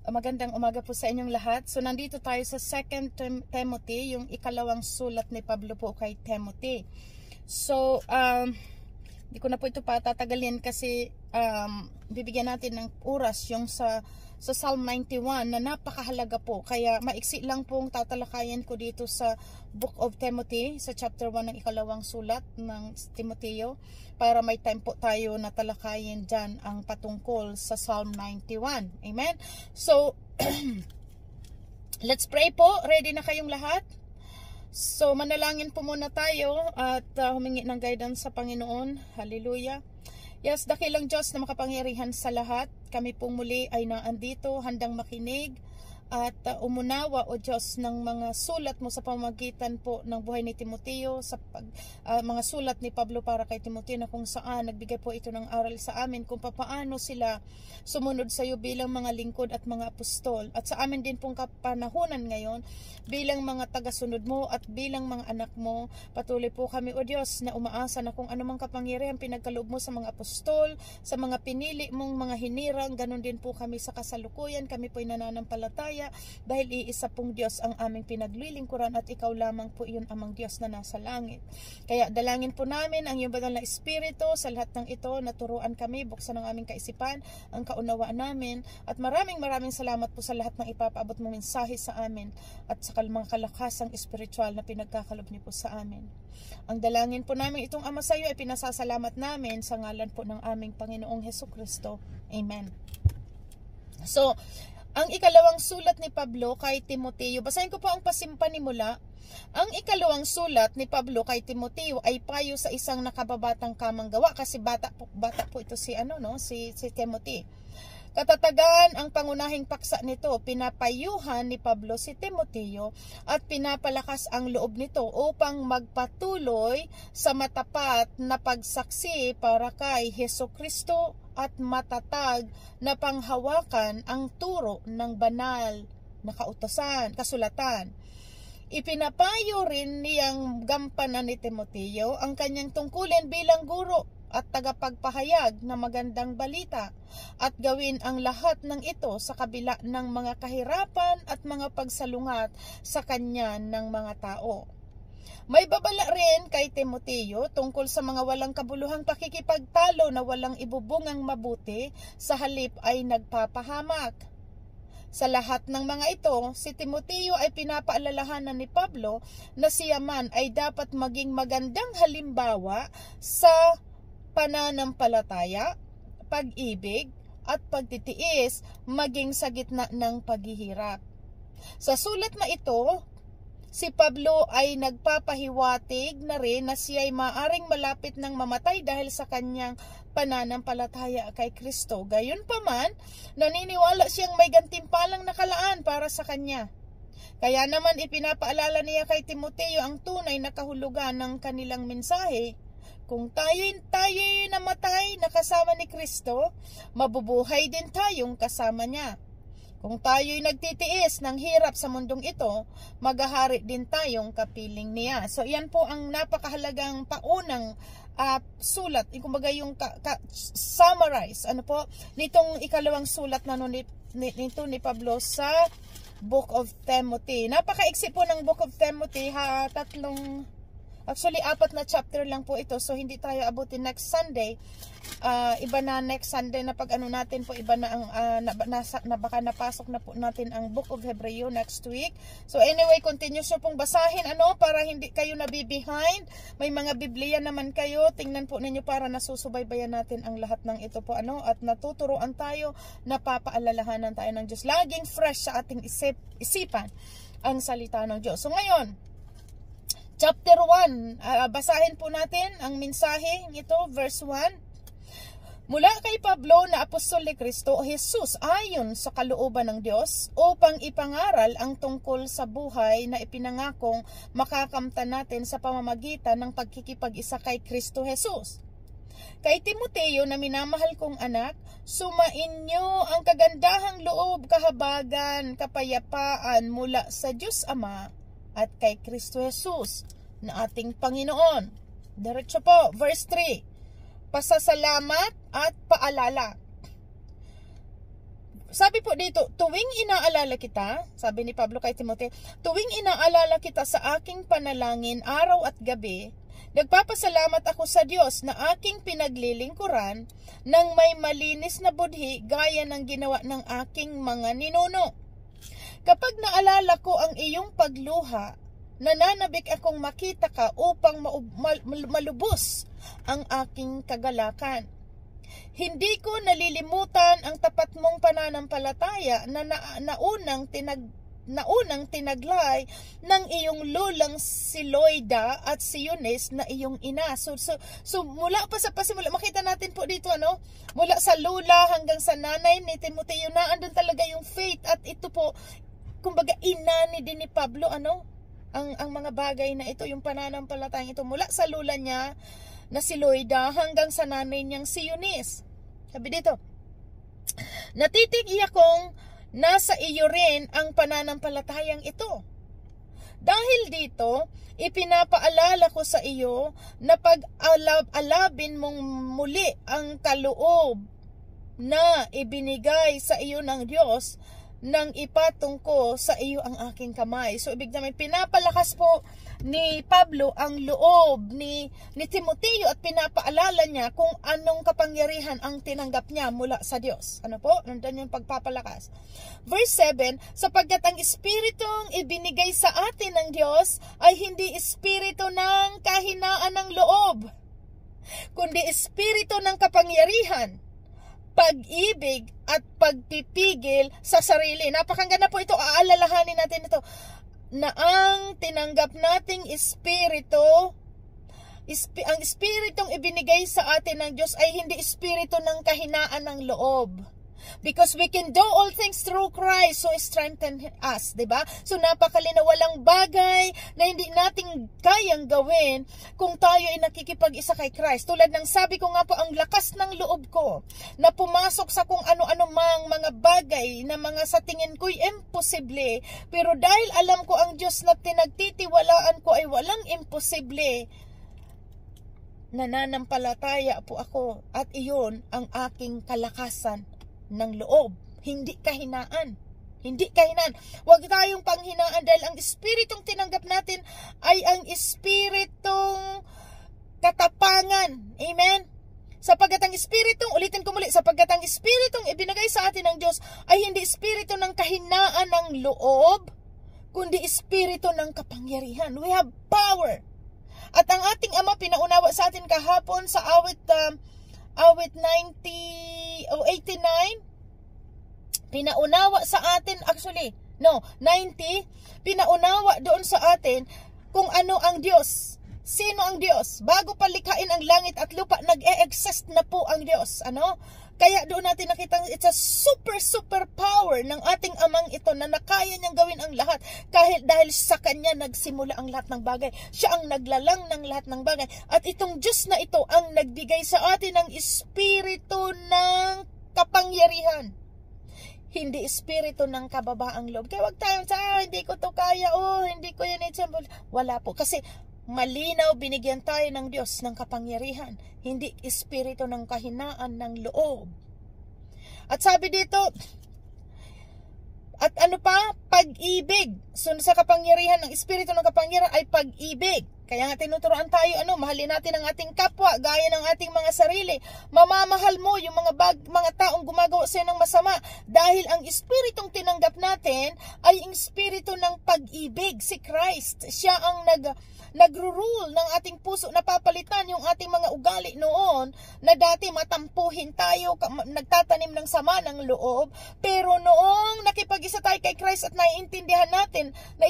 Magandang umaga po sa inyong lahat. So nandito tayo sa 2 Timothy, yung ikalawang sulat ni Pablo po kay Timothy. So hindi ko na po ito patatagalin kasi bibigyan natin ng oras yung sa Psalm 91 na napakahalaga po. Kaya maiksi lang pong tatalakayan ko dito sa Book of Timothy, sa chapter 1 ng ikalawang sulat ng Timoteo, para may time po tayo na talakayin dyan ang patungkol sa Psalm 91. Amen? So, let's pray po. Ready na kayong lahat? So, manalangin po muna tayo at humingi ng guidance sa Panginoon. Hallelujah. Yes, dakilang Diyos na makapangyarihan sa lahat, kami pong muli ay naandito, handang makinig at umunawa, o Diyos, ng mga sulat mo sa pamamagitan po ng buhay ni Timoteo, sa mga sulat ni Pablo para kay Timoteo, na kung saan nagbigay po ito ng aral sa amin kung paano sila sumunod sa iyo bilang mga lingkod at mga apostol, at sa amin din pong kapanahunan ngayon bilang mga tagasunod mo at bilang mga anak mo. Patuloy po kami, o Diyos, na umaasa na kung anumang kapangyarihan pinagkaloob mo sa mga apostol, sa mga pinili mong mga hinirang, ganun din po kami sa kasalukuyan. Kami po'y nananampalataya dahil iisa pong Diyos ang aming pinaglilingkuran at ikaw lamang po iyon amang Diyos na nasa langit. Kaya dalangin po namin ang iyong banal na Espiritu sa lahat ng ito, naturuan kami, buksan ang aming kaisipan, ang kaunawaan namin, at maraming salamat po sa lahat ng ipapaabot mong mensahe sa amin at sa mga kalakasang espiritual na pinagkakalob niyo po sa amin. Ang dalangin po namin itong Ama sa iyo ay pinasasalamat namin sa ngalan po ng aming Panginoong Hesukristo. Amen. So, ang ikalawang sulat ni Pablo kay Timoteo, basahin ko po ang pasimpanimula. Ang ikalawang sulat ni Pablo kay Timoteo ay payo sa isang nakababatang kamanggawa, kasi bata po ito si Timothy. Katatagan ang pangunahing paksa nito, pinapayuhan ni Pablo si Timoteo at pinapalakas ang loob nito upang magpatuloy sa matapat na pagsaksi para kay Hesukristo at matatag na panghawakan ang turo ng banal na kasulatan. Ipinapayo rin niyang gampanan ni Timoteo ang kanyang tungkulin bilang guro at tagapagpahayag ng magandang balita, at gawin ang lahat ng ito sa kabila ng mga kahirapan at mga pagsalungat sa kanya ng mga tao. May babala rin kay Timoteo tungkol sa mga walang kabuluhang pakikipagtalo na walang ibubungang mabuti, sa halip ay nagpapahamak. Sa lahat ng mga ito, si Timoteo ay pinapaalalahanan ni Pablo na siya man ay dapat maging magandang halimbawa sa pananampalataya, pag-ibig at pagtitiis, maging sa gitna ng paghihirap. Sa sulat na ito, si Pablo ay nagpapahiwatig na rin na siya ay maaring malapit ng mamatay dahil sa kanyang pananampalataya kay Kristo. Gayunpaman, naniniwala siyang may gantimpalang nakalaan para sa kanya. Kaya naman ipinapaalala niya kay Timoteo ang tunay na kahulugan ng kanilang mensahe. Kung tayo'y namatay na kasama ni Kristo, mabubuhay din tayong kasama niya. Kung tayo'y nagtitiis ng hirap sa mundong ito, maghahari din tayong kapiling niya. So, yan po ang napakahalagang paunang sulat. Kumbaga yung summarize, nitong ikalawang sulat na nito ni Pablo sa Book of Timothy. Napakaiksi po ng Book of Timothy, apat na chapter lang po ito. So, hindi tayo abutin next Sunday. Iba na next Sunday na pag natin po, iba na ang baka napasok na po natin ang Book of Hebreo next week. So anyway, continuous nyo pong basahin para hindi kayo nabibehind. May mga Biblia naman kayo, tingnan po ninyo para nasusubaybayan natin ang lahat ng ito po at natuturuan tayo, napapaalalahanan tayo ng Diyos. Laging fresh sa ating isipan ang salita ng Diyos. So ngayon, chapter 1, basahin po natin ang mensahe nito, verse 1. Mula kay Pablo na apostol ni Kristo Jesus ayon sa kalooban ng Diyos, upang ipangaral ang tungkol sa buhay na ipinangakong makakamtan natin sa pamamagitan ng pagkikipag-isa kay Kristo Jesus. Kay Timoteo na minamahal kong anak, sumainyo ang kagandahang loob, kahabagan, kapayapaan mula sa Diyos Ama at kay Kristo Jesus na ating Panginoon. Diretso po, verse 3. Pasasalamat at paalala. sabi po dito, tuwing inaalala kita, sabi ni Pablo kay Timoteo, tuwing inaalala kita sa aking panalangin araw at gabi, nagpapasalamat ako sa Diyos na aking pinaglilingkuran ng may malinis na budhi gaya ng ginawa ng aking mga ninuno. Kapag naalala ko ang iyong pagluha, nananabik akong makita ka upang malubos ang aking kagalakan. Hindi ko nalilimutan ang tapat mong pananampalataya na unang tinaglay ng iyong lulang si Loida at si Eunice na iyong ina. So mula pa sa pasimula, makita natin po dito, mula sa lula hanggang sa nanay ni Timoteo, na andun talaga yung faith. At ito po, kumbaga inani din ni Pablo, ang mga bagay na ito, yung pananampalataya ito, mula sa lula niya na si Loida hanggang sa nanay niyang si Eunice. Sabi dito, natitig akong nasa iyo rin ang pananampalatayang ito. Dahil dito, ipinapaalala ko sa iyo na pag-alabin mong muli ang kaloob na ibinigay sa iyo ng Diyos nang ipatong ko sa iyo ang aking kamay. So, ibig naman, pinapalakas po ni Pablo ang loob ni Timoteo at pinapaalala niya kung anong kapangyarihan ang tinanggap niya mula sa Diyos. Ano po? Nandun yung pagpapalakas. Verse 7, sapagkat ang espiritong ibinigay sa atin ng Diyos ay hindi espiritu ng kahinaan ng loob, kundi espiritu ng kapangyarihan, pag-ibig at pagpipigil sa sarili. Napakaganda po ito. Aalalahanin natin ito, na ang tinanggap nating espiritu, ang espiritong ibinigay sa atin ng Diyos ay hindi espiritu ng kahinaan ng loob. Because we can do all things through Christ who strengthens us, diba? So napakalinaw, walang bagay na hindi natin kayang gawin kung tayo ay nakikipag-isa kay Christ. Tulad ng sabi ko nga po, ang lakas ng loob ko na pumasok sa kung ano-ano mang mga bagay na mga sa tingin ko'y imposible. Pero dahil alam ko ang Diyos na pinagtitiwalaan ko ay walang imposible, nananampalataya po ako at iyon ang aking kalakasan ng loob, hindi kahinaan. Hindi kahinaan. Huwag tayong panghinaan dahil ang espiritong tinanggap natin ay ang espiritong katapangan. Amen? Sapagkat ang espiritong, ulitin ko muli, sapagkat ang espiritong ibinigay sa atin ng Diyos ay hindi espiritu ng kahinaan ng loob, kundi espiritu ng kapangyarihan. We have power. At ang ating Ama pinaunawa sa atin kahapon sa awit 90 o 89, pinaunawa sa atin, 90, pinaunawa doon sa atin kung ano ang Diyos. Sino ang Diyos? Bago palikhain ang langit at lupa, nag-e-exist na po ang Diyos. Kaya doon natin nakita, it's a super power ng ating Amang ito na nakaya niyang gawin ang lahat dahil sa Kanya nagsimula ang lahat ng bagay. Siya ang naglalang ng lahat ng bagay. At itong Diyos na ito ang nagbigay sa atin ng espiritu ng kapangyarihan. Hindi espiritu ng kababaang loob. Kaya wag tayo hindi ko to kaya, hindi ko yan example. Wala po. Kasi malinaw, binigyan tayo ng Diyos ng kapangyarihan, hindi espiritu ng kahinaan ng loob. At sabi dito, at ano pa? Pag-ibig. So sa kapangyarihan, ng espiritu ng kapangyarihan ay pag-ibig. Kaya nga tinuturoan tayo, mahalin natin ang ating kapwa, gaya ng ating mga sarili. Mamamahal mo yung mga taong gumagawa sa iyo ng masama. Dahil ang espiritong tinanggap natin ay ang espiritu ng pag-ibig, si Christ. Siya ang nagro-rule ng ating puso, napapalitan yung ating mga ugali noon na dati matampuhin tayo, nagtatanim ng sama ng loob. Pero noong nakipag-isa tayo kay Christ at naiintindihan natin na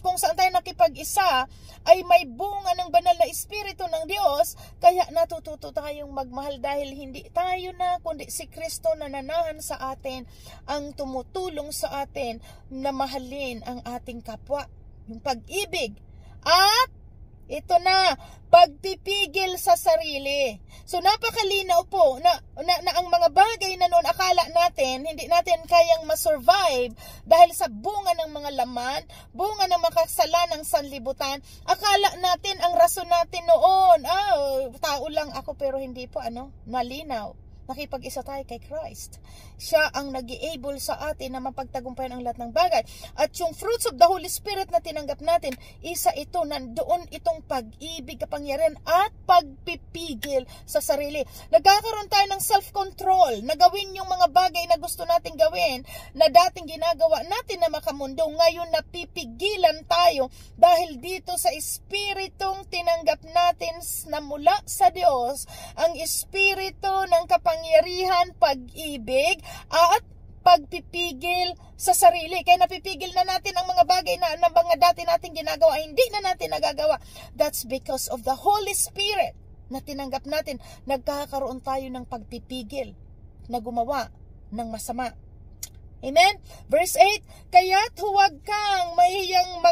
kung saan tayo nakipag-isa ay may bunga ng banal na espiritu ng Diyos, kaya natututo tayong magmahal dahil hindi tayo na, kundi si Kristo na nanahan sa atin ang tumutulong sa atin na mahalin ang ating kapwa. Yung pag-ibig. At ito na, pagpipigil sa sarili. So napakalinaw po na ang mga bagay na noon akala natin, hindi natin kayang masurvive dahil sa bunga ng mga laman, bunga ng makasalanang sanlibutan. Akala natin, ang rason natin noon, tao lang ako, pero hindi po, malinaw. makipag-isa tayo kay Christ. Siya ang nag-i-able sa atin na mapagtagumpayan ang lahat ng bagay. At yung fruits of the Holy Spirit na tinanggap natin, isa ito, nandoon itong pag-ibig, kapangyarihan at pagpipigil sa sarili. Nagkakaroon tayo ng self-control na gawin yung mga bagay na gusto nating gawin, na dating ginagawa natin na makamundo. Ngayon napipigilan tayo dahil dito sa Espiritong tinanggap natin na mula sa Diyos, ang Espiritu ng kapangyarihan, pag-ibig at pagpipigil sa sarili. Kaya napipigil na natin ang mga bagay na mga dati natin ginagawa, hindi na natin nagagawa. That's because of the Holy Spirit na tinanggap natin. Nagkakaroon tayo ng pagpipigil na gumawa ng masama. Amen? Verse 8, kaya't huwag kang mahihiyang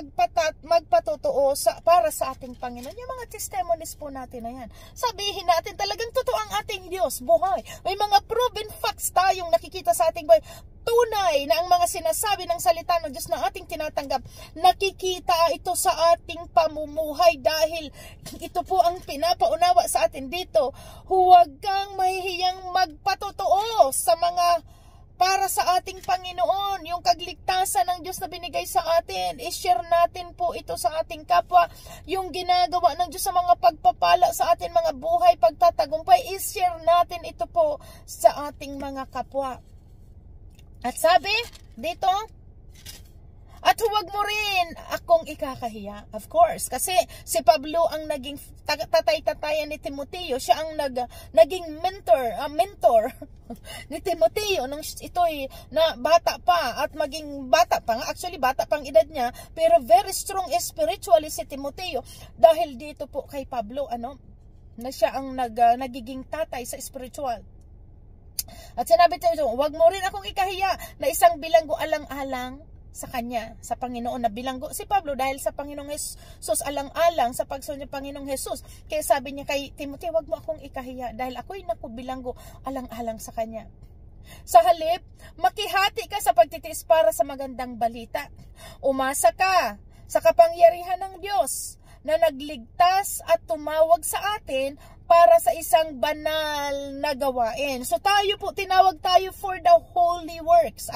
magpatotoo para sa ating Panginoon. Yung mga testimonies po natin na yan. Sabihin natin talagang totoo ang ating Diyos, buhay. May mga proven facts tayong nakikita sa ating buhay. Tunay na ang mga sinasabi ng salita ng Diyos na ating tinatanggap, nakikita ito sa ating pamumuhay dahil ito po ang pinapaunawa sa atin dito. Huwag kang mahihiyang magpatotoo sa mga para sa ating Panginoon, yung kagligtasan ng Diyos na binigay sa atin. I-share natin po ito sa ating kapwa. Yung ginagawa ng Diyos sa mga pagpapala sa atin, mga buhay, pagtatagumpay, i-share natin ito po sa ating mga kapwa. At sabi dito, at huwag mo rin akong ikakahiya. Of course, kasi si Pablo ang naging tatay-tatayan ni Timoteo. Siya ang naging mentor ni Timoteo nung ito'y na bata pa at maging bata pa nga. Actually, bata pang edad niya, pero very strong spiritually si Timoteo. Dahil dito po kay Pablo, na siya ang nagiging tatay sa spiritual. At sinabi tayo, huwag mo rin akong ikahiya na isang bilanggo alang-alang sa kanya, sa Panginoon, na bilanggo si Pablo dahil sa Panginoong Jesus, alang-alang sa pagsunod ng Panginoong Jesus. Kaya sabi niya kay Timoteo, wag mo akong ikahiya dahil ako'y nakubilanggo alang-alang sa kanya. Sa halip, makihati ka sa pagtitiis para sa magandang balita. Umasa ka sa kapangyarihan ng Diyos na nagligtas at tumawag sa atin para sa isang banal na gawain. So tayo po, tinawag tayo for the holy works.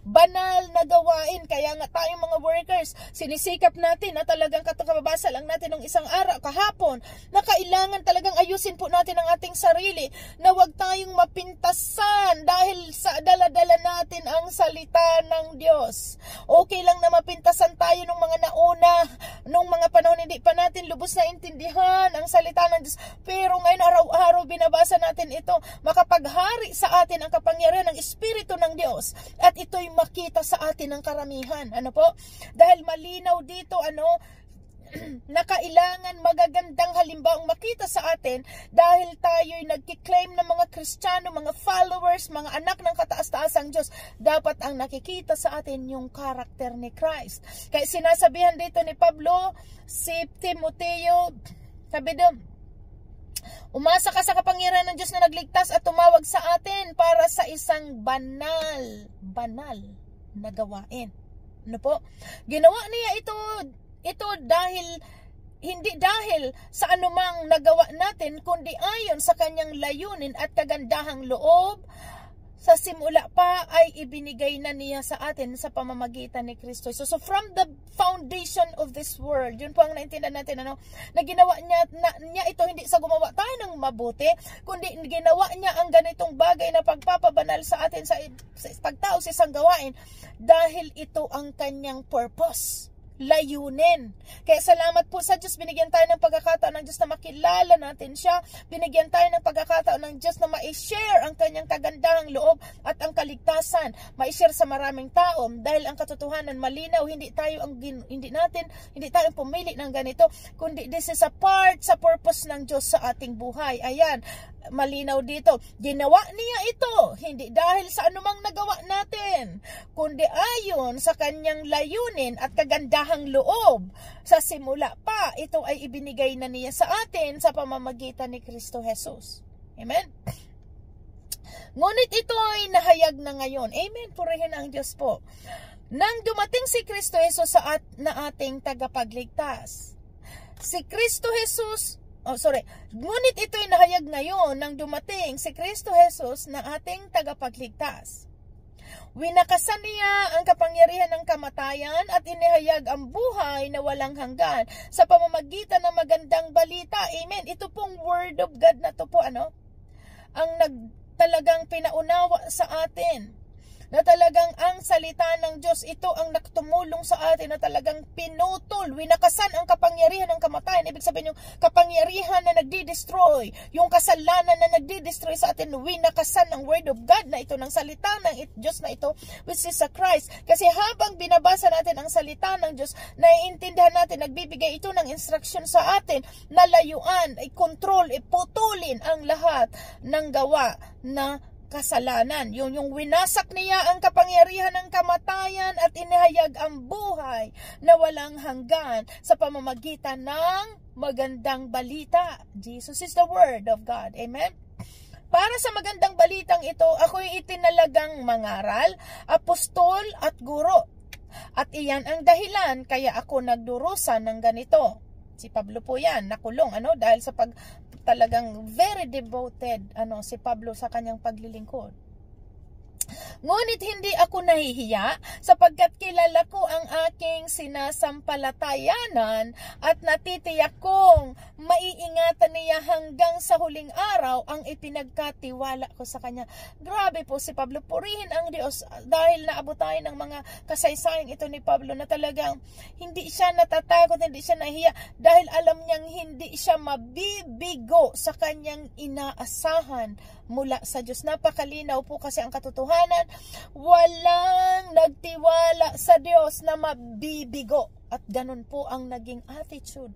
Banal na gawain. Kaya nga tayong mga workers, sinisikap natin na talagang kababasa lang natin ng isang araw, kahapon, na kailangan talagang ayusin po natin ang ating sarili, na wag tayong mapintasan dahil sa dala-dala natin ang salita ng Diyos. Okay lang na mapintasan tayo nung mga nauna, nung mga panahon hindi pa natin lubos na intindihan ang salita ng Diyos. Pero ngayon araw-araw binabasa natin ito, makapaghari sa atin ang kapangyarihan ng Espiritu ng Diyos at ito'y makita sa atin ng karamihan. Dahil malinaw dito, na kailangan magagandang halimbawang makita sa atin dahil tayo'y nagkiklaim ng mga Kristiyano, mga followers, mga anak ng kataas-taasang Diyos. Dapat ang nakikita sa atin yung karakter ni Christ. Kaya sinasabihan dito ni Pablo, si Timoteo, sabi doon, umasa ka sa kapangyarihan ng Diyos na nagligtas at tumawag sa atin para sa isang banal na gawain. Ginawa niya ito dahil hindi dahil sa anumang nagawa natin, kundi ayon sa kanyang layunin at kagandahang loob. Sa simula pa ay ibinigay na niya sa atin sa pamamagitan ni Kristo. So from the foundation of this world, yun po ang naintindihan natin, na ginawa niya ito hindi sa gumawa tayo ng mabuti, kundi ginawa niya ang ganitong bagay na pagpapabanal sa atin sa pagtao sa isang gawain dahil ito ang kanyang purpose. Layunin. Kaya salamat po sa Diyos, binigyan tayo ng pagkakataon ng Diyos na makilala natin siya. Binigyan tayo ng pagkakataon ng Diyos na ma-share ang kanyang kagandahang loob at ang kaligtasan. Ma-share sa maraming tao dahil ang katotohanan malinaw, hindi tayo pumili ng ganito, kundi this is a part sa purpose ng Diyos sa ating buhay. Ayan, malinaw dito. Ginawa niya ito hindi dahil sa anumang nagawa natin, kundi ayon sa kanyang layunin at kagandahang loob. Sa simula pa, ito ay ibinigay na niya sa atin sa pamamagitan ni Kristo Jesus. Amen? Ngunit ito ay nahayag na ngayon. Amen? Purihin ang Diyos po. Nang dumating si Kristo Jesus na ating tagapagligtas. Si Kristo Jesus Ngunit ito'y nahayag ngayon nang dumating si Kristo Jesus na ating tagapagligtas. Winakasan niya ang kapangyarihan ng kamatayan at inihayag ang buhay na walang hanggan sa pamamagitan ng magandang balita. Amen. Ito pong word of God na to po, ang talagang pinaunawa sa atin. Na talagang ang salita ng Diyos, ito ang nagtumulong sa atin na talagang pinutol, winakasan ang kapangyarihan ng kamatayan. Ibig sabihin yung kapangyarihan na nagdi-destroy, yung kasalanan na nagdi-destroy sa atin, winakasan ng Word of God na ito, ng salita ng Diyos na ito, which is sa Christ. Kasi habang binabasa natin ang salita ng Diyos, naiintindihan natin, nagbibigay ito ng instruction sa atin, na layuan, i-control, iputulin ang lahat ng gawa na kasalanan. Yung winasak niya ang kapangyarihan ng kamatayan at inihayag ang buhay na walang hanggan sa pamamagitan ng magandang balita. Jesus is the Word of God. Amen? Para sa magandang balitang ito, ako'y itinalagang mangaral, apostol at guro. At iyan ang dahilan kaya ako nagdurusa ng ganito. Si Pablo po yan, nakulong, dahil sa talagang very devoted, si Pablo sa kanyang paglilingkod. Ngunit hindi ako nahihiya sapagkat kilala ko ang aking sinasampalatayanan at natitiyak kong maiingatan niya hanggang sa huling araw ang ipinagkatiwala ko sa kanya. Grabe po si Pablo. Purihin ang Diyos dahil naabot tayo ng mga kasaysayang ito ni Pablo na talagang hindi siya natatakot, hindi siya nahiya dahil alam niyang hindi siya mabibigo sa kanyang inaasahan mula sa Diyos. Napakalinaw po kasi ang katotohanan, walang nagtiwala sa Diyos na mabibigo. At ganun po ang naging attitude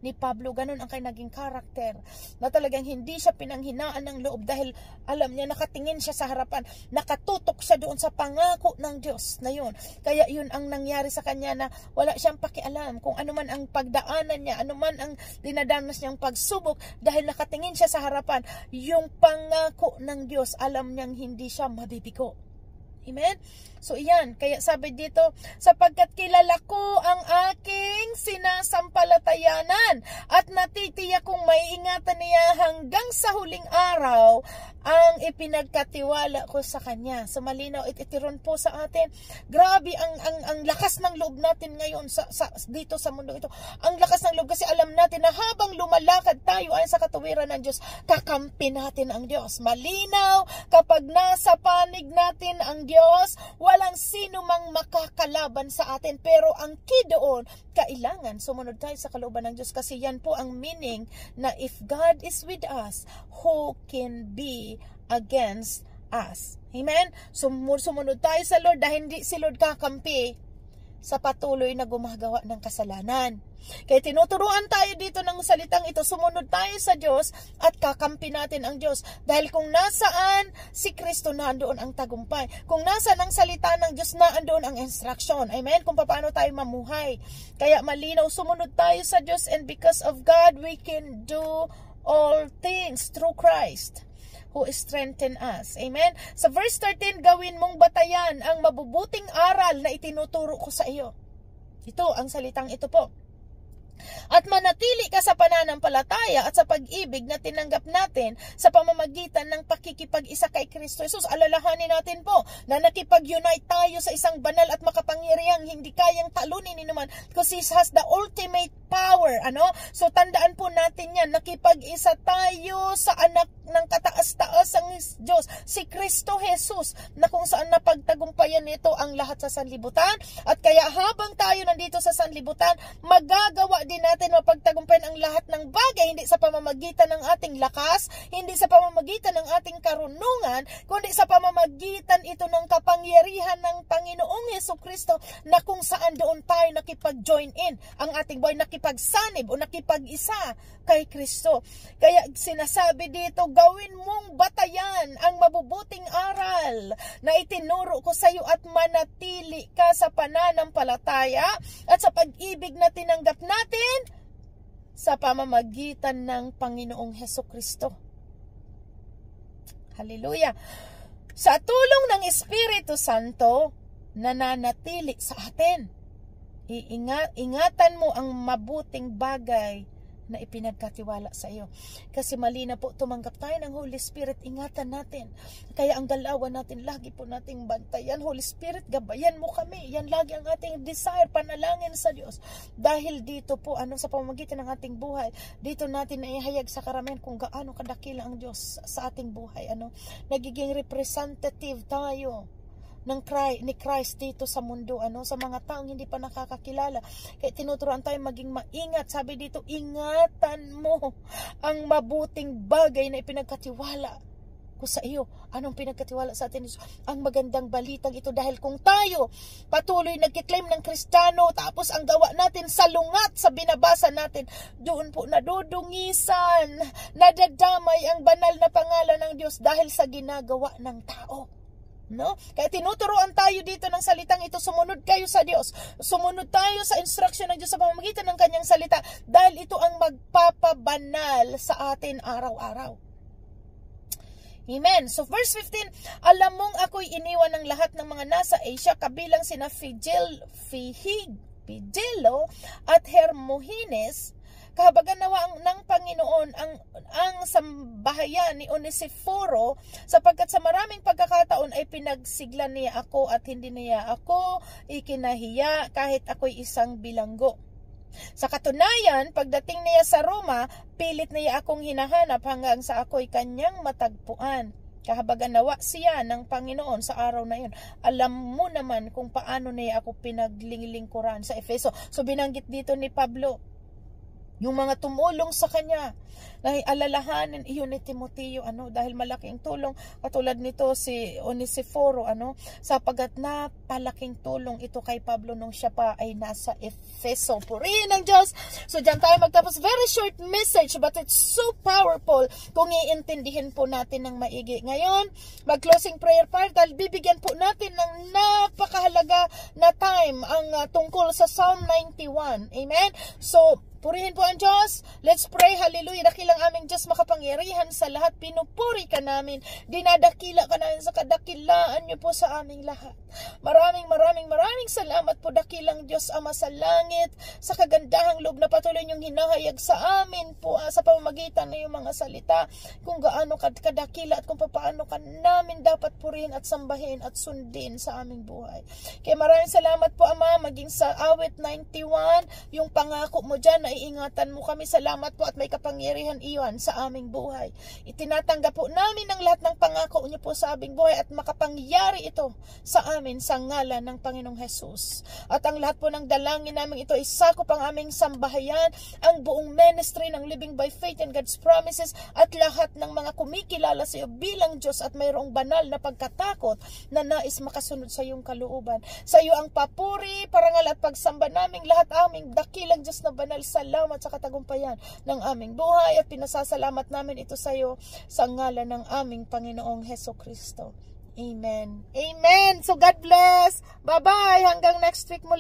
ni Pablo, ganun ang naging karakter, na talagang hindi siya pinanghinaan ng loob dahil alam niya, nakatingin siya sa harapan, nakatutok siya doon sa pangako ng Diyos na yun. Kaya yun ang nangyari sa kanya na wala siyang pakialam kung ano man ang pagdaanan niya, ano man ang dinadanas niyang pagsubok, dahil nakatingin siya sa harapan, yung pangako ng Diyos, alam niyang hindi siya mabibigo. Amen? So iyan, kaya sabi dito, sapagkat kilala ko ang aking sinasampalatayanan at natitiyak kong maiingatan niya hanggang sa huling araw ang ipinagkatiwala ko sa kanya. So malinaw, itiron po sa atin. Grabe ang lakas ng loob natin ngayon dito sa mundo ito. Ang lakas ng loob kasi alam natin na habang lumalakad tayo ayon sa katuwiran ng Diyos, kakampi natin ang Diyos. Malinaw, kapag nasa panig natin ang Diyos, walang sino mang makakalaban sa atin. Pero ang key doon, kailangan sumunod tayo sa kalooban ng Diyos, kasi yan po ang meaning na if God is with us, who can be against us? Amen? Sumunod tayo sa Lord dahil hindi si Lord kakampi sa patuloy na gumagawa ng kasalanan. Kaya tinuturuan tayo dito ng salitang ito, sumunod tayo sa Diyos at kakampi natin ang Diyos. Dahil kung nasaan si Kristo, nandoon ang tagumpay. Kung nasaan ang salita ng Diyos, nandoon ang instruction. Amen? Kung paano tayo mamuhay. Kaya malinaw, sumunod tayo sa Diyos, and because of God, we can do all things through Christ who strengthen us. Amen? Sa verse 13, gawin mong batayan ang mabubuting aral na itinuturo ko sa iyo. Ito, ang salitang ito po. At manatili ka sa pananampalataya at sa pag-ibig na tinanggap natin sa pamamagitan ng pakikipag-isa kay Kristo Jesus. Alalahanin natin po na nakipag-unite tayo sa isang banal at makapangyarihang hindi kayang talunin ni naman, because He has the ultimate power. So tandaan po natin yan, nakipag-isa tayo sa anak ng kataas-taasang Diyos, si Kristo Jesus, na kung saan napagtagumpayan nito ang lahat sa sanlibutan. At kaya habang tayo nandito sa sanlibutan, magagawa din natin mapagtagumpayan ang lahat ng bagay, hindi sa pamamagitan ng ating lakas, hindi sa pamamagitan ng ating karunungan, kundi sa pamamagitan ito ng kapangyarihan ng Panginoong Hesukristo, na kung saan doon tayo nakipag-join in ang ating buhay, nakipagsanib o nakipag-isa kay Kristo. Kaya sinasabi dito, gawin mong batayan ang mabubuting aral na itinuro ko sa iyo at manatili ka sa pananampalataya at sa pag-ibig na tinanggap natin sa pamamagitan ng Panginoong Hesukristo. Hallelujah! Sa tulong ng Espiritu Santo, nananatili sa atin. Ingatan mo ang mabuting bagay na ipinagkatiwala sa iyo. Kasi mali na po tumanggap tayo ng Holy Spirit, ingatan natin. Kaya ang galawan natin, lagi po nating bantayan. Holy Spirit, gabayan mo kami. Yan lagi ang ating desire, panalangin sa Diyos. Dahil dito po, sa pamamagitan ng ating buhay, dito natin naihayag sa karamihan kung gaano kadakila ang Diyos sa ating buhay. Nagiging representative tayo ni Christ dito sa mundo, sa mga taong hindi pa nakakakilala. Kaya tinuturuan tayo maging maingat. Sabi dito, ingatan mo ang mabuting bagay na ipinagkatiwala ko sa iyo. Anong pinagkatiwala sa atin? Ang magandang balitang ito, dahil kung tayo patuloy nagkiklaim ng Kristiyano, tapos ang gawa natin salungat sa binabasa natin, doon po nadudungisan, nadadamay ang banal na pangalan ng Diyos dahil sa ginagawa ng tao. No? Kaya tinuturuan tayo dito ng salitang ito, sumunod kayo sa Diyos. Sumunod tayo sa instruction ng Diyos sa pamamagitan ng kanyang salita, dahil ito ang magpapabanal sa atin araw-araw. Amen. So verse 15, alam mong ako'y iniwan ng lahat ng mga nasa Asia, kabilang sina Figelo at Hermogenes, kahabagan nawa ng Panginoon ang sambahayan ni Onesiforo, sapagkat sa maraming pagkakataon ay pinagsigla niya ako at hindi niya ako ikinahiya kahit ako'y isang bilanggo. Sa katunayan, pagdating niya sa Roma, pilit niya akong hinahanap hanggang sa ako'y kanyang matagpuan. Kahabagan nawa siya ng Panginoon sa araw na yun. Alam mo naman kung paano niya ako pinaglilingkuran sa Efeso. So binanggit dito ni Pablo yung mga tumulong sa kanya, na alalahanin iyon ni Timoteo, dahil malaking tulong, katulad nito si Onesiforo, sapagat napalaking tulong ito kay Pablo nung siya pa ay nasa Efeso. Purihin ng Diyos. So dyan tayo magtapos. Very short message, but it's so powerful kung iintindihin po natin ng maigi. Ngayon, mag-closing prayer part, dahil bibigyan po natin ng napakahalaga na time ang tungkol sa Psalm 91. Amen? So, purihin po ang Diyos. Let's pray. Hallelujah. Dakilang aming Diyos makapangyarihan sa lahat. Pinupuri ka namin. Dinadakila ka namin sa kadakilaan niyo po sa aming lahat. Maraming salamat po, dakilang Diyos Ama sa langit, sa kagandahang loob na patuloy niyong hinahayag sa amin po sa pamamagitan ng iyong mga salita, kung gaano kadakila at kung paano ka namin dapat purihin at sambahin at sundin sa aming buhay. Kaya maraming salamat po, Ama, maging sa awit 91, yung pangako mo dyan na iingatan mo kami. Salamat po at may kapangyarihan iyon sa aming buhay. Itinatanggap po namin ang lahat ng pangako niyo po sa aming buhay at makapangyari ito sa amin sa ngalan ng Panginoong Jesus. At ang lahat po ng dalangin namin ito, isakop ang aming sambahayan, ang buong ministry ng Living by Faith and God's Promises, at lahat ng mga kumikilala sa iyo bilang Diyos at mayroong banal na pagkatakot na nais makasunod sa iyong kalooban. Sa iyo ang papuri, parangal at pagsamba naming lahat, aming dakilang Diyos na banal. Salamat sa katagumpayan ng aming buhay at pinasasalamat namin ito sa iyo sa ngalan ng aming Panginoong Hesukristo. Amen. Amen. So God bless. Bye-bye. Hanggang next week muli.